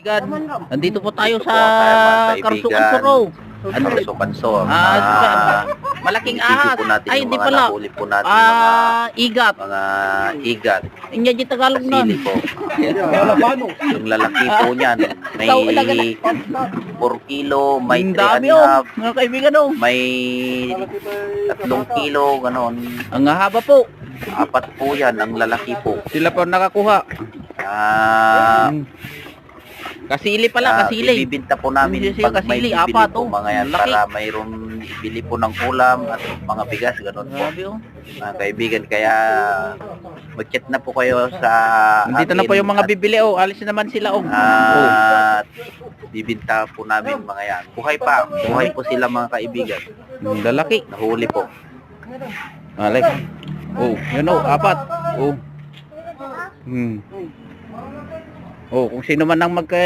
Nandito po tayo Dito sa po tayo, mga Karsukan kaibigan. Suro. Ano Karsukanso? Malaking i-video ahas. po natin Ay, yung hindi mga pala. nahuli po natin Igat. mga igat. Inya di Tagalog nun. Kasili po. Yung lalaki po niyan, may 4 kilo, may Ang 3 dami and oh, half, mga kaibigan oh. may 3 kilo, ganon. Ang haba po. 4 po yan, ang lalaki po. Sila pa nakakuha. Kasili pala, kasili. Ibibinta po namin Hindi siya pag may kasili, bibili apat, po oh. mga yan, Laki. para mayroon ibili po ng ulam at mga bigas, ganon po. Grabe oh. Mga kaibigan, kaya mag-chat na po kayo sa Nandito na po yung mga bibili oh. Alis na naman sila oh. at bibinta po namin mga yan. Buhay pa, buhay po sila mga kaibigan. Lalaki. Nahuli po. Like. Oh, yun oh, 4. Oh. Oh, kung sino man ang